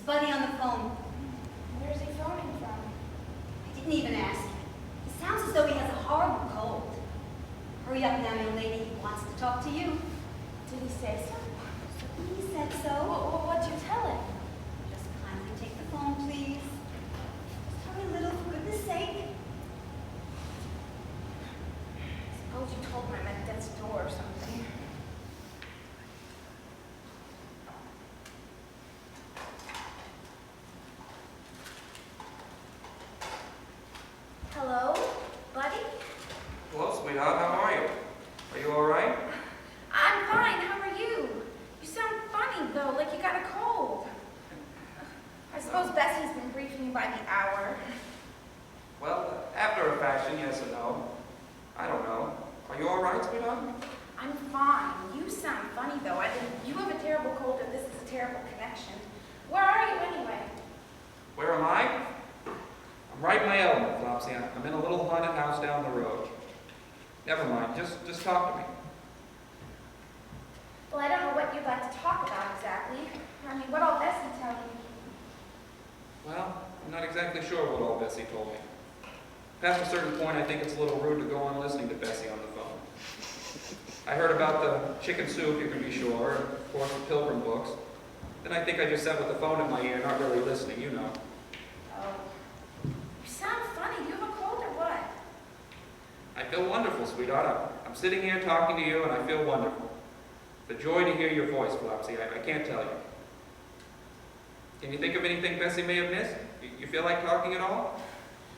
Buddy on the phone. Where's he phoning from? I didn't even ask. It sounds as though he has a horrible cold. Hurry up now, young lady. He wants to talk to you. Did he say so? He said so. What'd you tell him? Just kindly take the phone, please. Just hurry a little, for goodness sake. Suppose you told him I meant death's door or something. Hello, buddy? Hello, sweetheart. How are you? Are you all right? I'm fine. How are you? You sound funny, though, like you got a cold. I suppose Bessie's been briefing you by the hour. Well, after a fashion, yes and no. I don't know. Are you all right, sweetheart? I'm fine. You sound funny, though. I think you have a terrible cold and this is a terrible connection. Where are you, anyway? Where am I? I'm right in my element, Flopsy. I'm in a little haunted house down the road. Never mind. Just talk to me. Well, I don't know what you'd like to talk about exactly. I mean, what all Bessie tell you? Well, I'm not exactly sure what all Bessie told me. Past a certain point, I think it's a little rude to go on listening to Bessie on the phone. I heard about the chicken soup, you can be sure, and of course the Pilgrim books. Then I think I just sat with the phone in my ear, not really listening, you know. Oh. You sound funny. Do you have a cold or what? I feel wonderful, sweetheart. I'm sitting here talking to you, and I feel wonderful. The joy to hear your voice, Flopsy, I can't tell you. Can you think of anything Bessie may have missed? You feel like talking at all?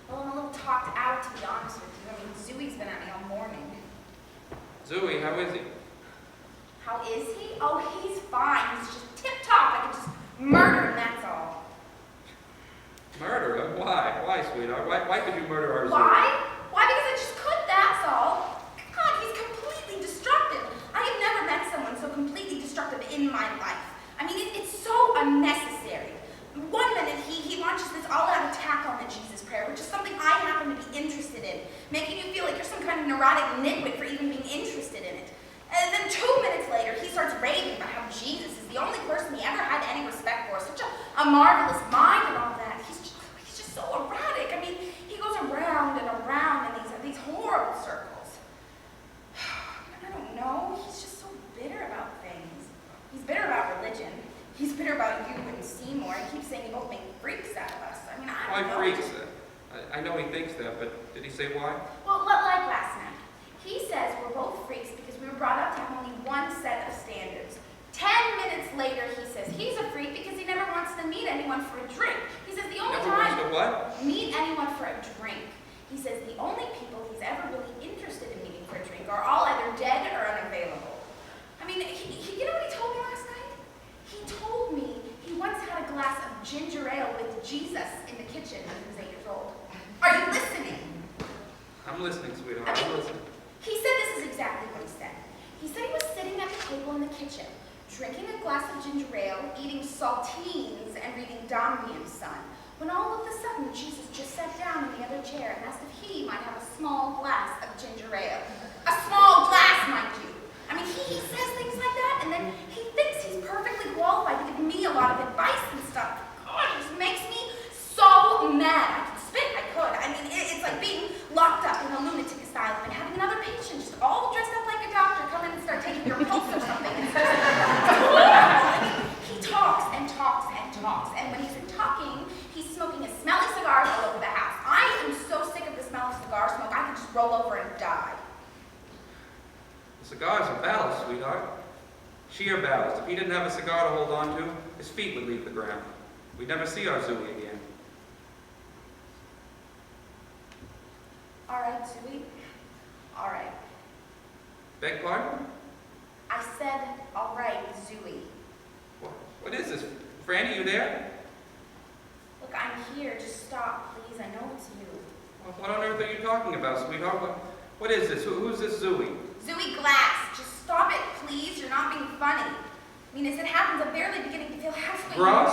Well, I'm a little talked out, to be honest with you. I mean, Zooey's been at me all morning. Zooey, how is he? How is he? Oh, he's fine. He's just tip-top. I could just murder him, that's all. Murder him? Why? Why, sweetheart? Why could you murder our Zooey? Why? Why? Because I just could, that's all. God, he's completely destructive. I have never met someone so completely destructive in my life. I mean, it's so unnecessary. 1 minute, he launches this all-out attack on the Jesus prayer, which is something I happen to be interested in, making you feel like you're some kind of neurotic nitwit for even being interested in it. And then 2 minutes later, he starts raving about how Jesus is the only person he ever had any respect for, such a marvelous mind and all that. He's just so erratic. I mean, he goes around and around in these horrible circles. I don't know. He's just so bitter about things. He's bitter about religion. He's bitter about you and Seymour. He keeps saying you both make freaks out of us. I mean, I don't know. Why freaks? I know he thinks that, but did he say why? Well, like last night. He says we're both freaks because we were brought up to have only one set of standards. 10 minutes later, he says he's a freak because he never wants to meet anyone for a drink. He says the only Never time... wants to what? Meet anyone for a drink. He says the only people he's ever really interested in meeting for a drink are all either dead or unavailable. I mean, you know what he told me last night? He told me he once had a glass of ginger ale with Jesus in the kitchen when he was 8 years old. Are you listening? I'm listening, sweetheart. I mean, I'm listening. He said this is exactly what he said. He said he was sitting at the table in the kitchen, drinking a glass of ginger ale, eating saltines, and reading Dombey and Son, when all of a sudden Jesus just sat down in the other chair and asked if he might have a small glass of ginger ale. A small glass, mind you. I mean, he says things like that, and then he thinks he's perfectly qualified to give me a lot of advice and stuff. God, it just makes me so mad. I could spit, I could. I mean, it's like being locked up in a lunatic asylum and having another patient just all dressed up like a doctor come in and start taking your pulse or something. It's horrible. I mean, he talks and talks and talks, and when he's talking, he's smoking a smelly cigar all over the house. I am so sick of the smell of cigar smoke, I could just roll over and die. The cigar's a ballast, sweetheart. Sheer ballast. If he didn't have a cigar to hold on to, his feet would leave the ground. We'd never see our Zooey again. All right, Zooey. All right. Beg pardon? I said, all right, Zooey. What is this? Franny, you there? Look, I'm here. Just stop, please. I know it's you. What on earth are you talking about, sweetheart? What is this? Who's this Zooey? Zooey Glass, just stop it, please. You're not being funny. I mean, as it happens, I'm barely beginning to feel halfway. Gross?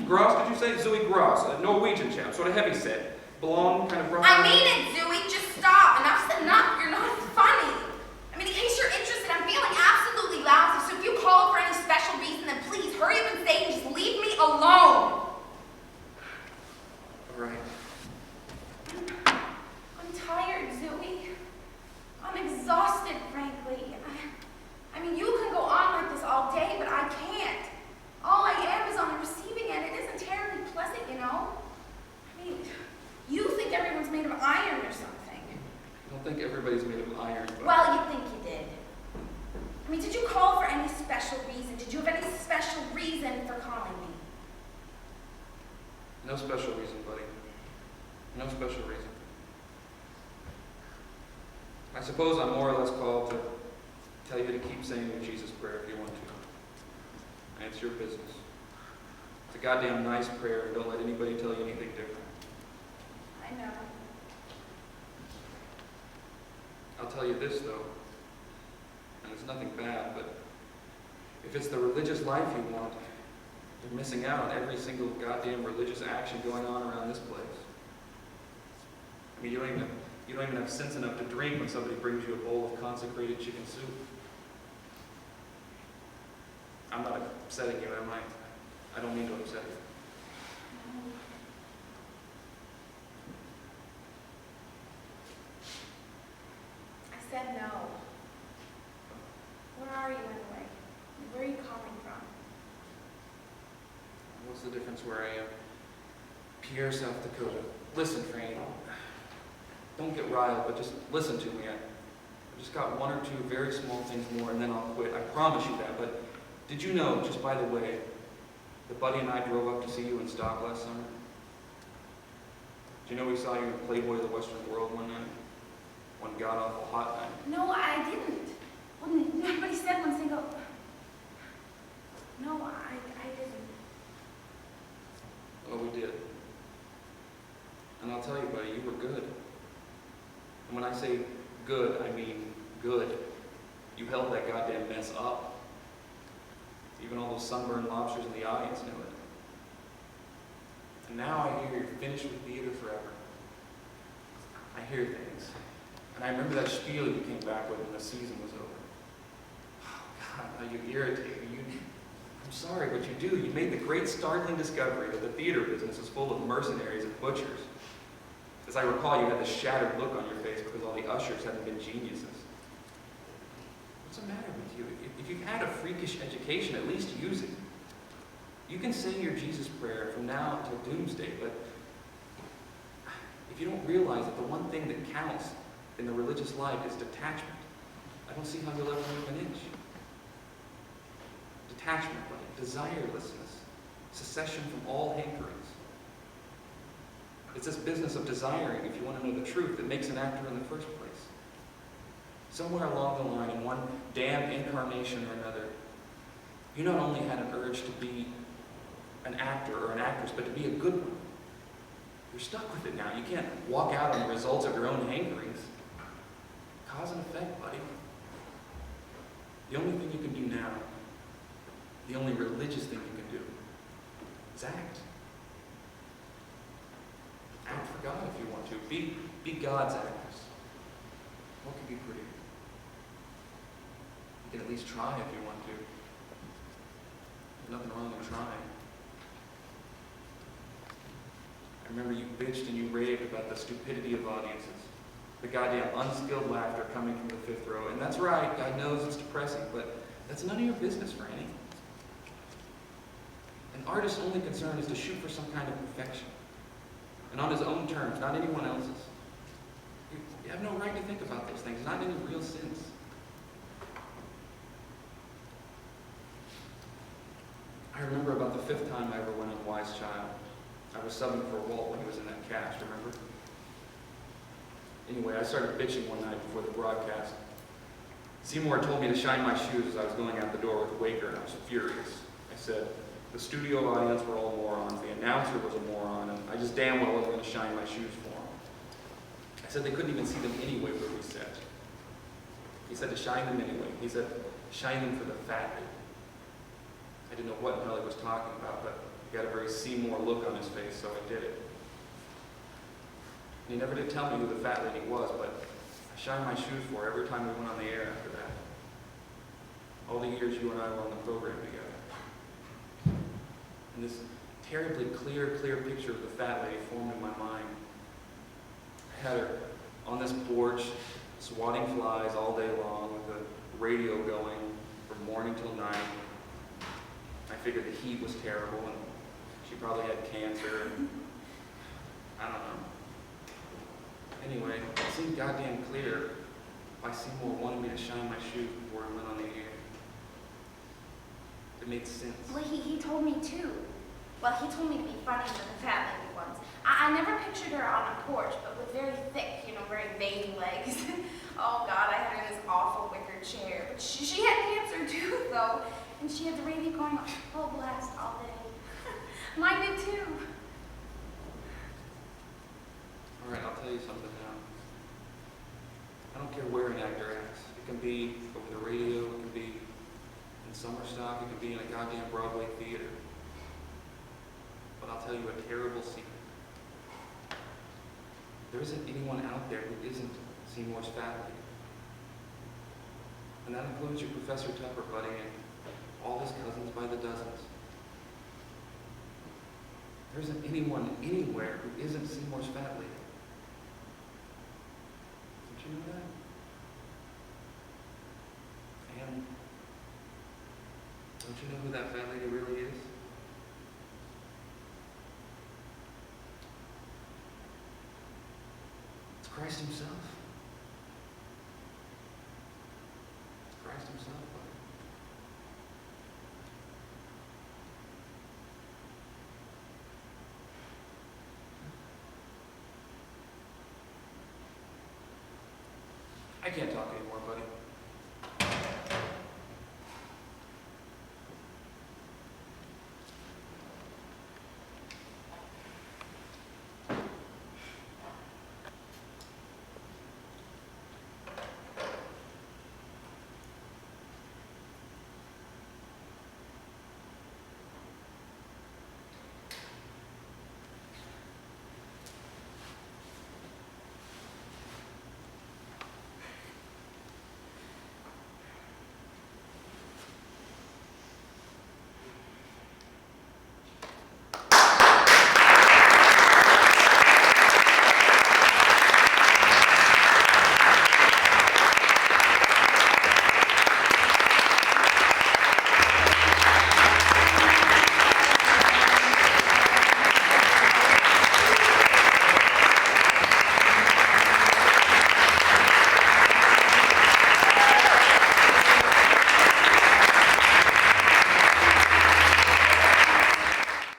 Gross, did you say? Zooey Gross, a Norwegian chap, sort of heavy set. Blonde, kind of brown. I mean it, Zooey. Just stop. Enough's enough. You're not funny. I mean, in case you're interested, I'm feeling absolutely lousy, so if you called for any special reason, then please hurry up and say and just leave me alone. No special reason, buddy. No special reason. I suppose I'm more or less called to tell you to keep saying your Jesus prayer if you want to. And it's your business. It's a goddamn nice prayer, and don't let anybody tell you anything different. I know. I'll tell you this, though, and it's nothing bad, but if it's the religious life you want, you're missing out on every single goddamn religious action going on around this place. I mean, you don't even have sense enough to drink when somebody brings you a bowl of consecrated chicken soup. I'm not upsetting you, am I? I don't mean to upset you. I said no. Where are you anyway? Where are you calling from? What's the difference where I am? Pierre, South Dakota. Listen, Franny. Don't get riled, but just listen to me. I just got one or two very small things more, and then I'll quit. I promise you that. But did you know, just by the way, that Buddy and I drove up to see you in stock last summer? Did you know we saw you in Playboy of the Western World one night? One god-awful hot night. No, I didn't. Well, nobody said one single... No, I didn't. Well, we did. And I'll tell you, buddy, you were good. And when I say good, I mean good. You held that goddamn mess up. Even all those sunburned lobsters in the audience knew it. And now I hear you're finished with theater forever. I hear things. And I remember that spiel you came back with when the season was over. Oh, God, how you irritate me. I'm sorry, but you do. You made the great startling discovery that the theater business is full of mercenaries and butchers. As I recall, you had this shattered look on your face because all the ushers hadn't been geniuses. What's the matter with you? If you've had a freakish education, at least use it. You can say your Jesus prayer from now till doomsday, but if you don't realize that the one thing that counts in the religious life is detachment, I don't see how you'll ever move an inch. Detachment, like desirelessness, secession from all hankerings. It's this business of desiring, if you want to know the truth, that makes an actor in the first place. Somewhere along the line, in one damn incarnation or another, you not only had an urge to be an actor or an actress, but to be a good one. You're stuck with it now. You can't walk out on the results of your own hankerings. Cause and effect, buddy. The only thing you can do now, the only religious thing you can do, is act. Act for God if you want to. Be God's actress. What could be prettier? You can at least try if you want to. There's nothing wrong with trying. I remember you bitched and you raved about the stupidity of audiences. The goddamn unskilled laughter coming from the fifth row. And that's right, God knows it's depressing, but that's none of your business, Franny. An artist's only concern is to shoot for some kind of perfection. And on his own terms, not anyone else's. You have no right to think about those things, not in any real sense. I remember about the fifth time I ever went on Wise Child. I was subbing for Walt when he was in that cast, remember? Anyway, I started bitching one night before the broadcast. Seymour told me to shine my shoes as I was going out the door with Waker, and I was furious. I said, the studio audience were all morons, the announcer was a moron, and I just damn well wasn't going to shine my shoes for him. I said they couldn't even see them anyway where we sat. He said to shine them anyway. He said, shine them for the fat lady. I didn't know what in the hell he was talking about, but he got a very Seymour look on his face, so I did it. And he never did tell me who the fat lady was, but I shined my shoes for her every time we went on the air after that. All the years you and I were on the program together. And this terribly clear picture of the fat lady formed in my mind. I had her on this porch, swatting flies all day long with the radio going from morning till night. I figured the heat was terrible and she probably had cancer and I don't know. Anyway, it seemed goddamn clear why Seymour wanted me to shine my shoes before I went on the air. It made sense. Well, he told me too. Well, he told me to be funny with the fat lady once. I never pictured her on a porch, but with very thick, very veiny legs. Oh God, I had her in this awful wicker chair. But she had cancer too, though, and she had the radio going on full blast all day. Mine did too. All right, I'll tell you something now. I don't care where an actor acts. It can be over the radio, it can be in summer stock, it can be in a goddamn Broadway theater. But I'll tell you a terrible secret. There isn't anyone out there who isn't Seymour's fat lady. And that includes your Professor Tupper, buddy, and all his cousins by the dozens. There isn't anyone anywhere who isn't Seymour's fat lady. Don't you know that? And don't you know who that fat lady really is? It's Christ himself. It's Christ himself, buddy. I can't talk anymore, buddy.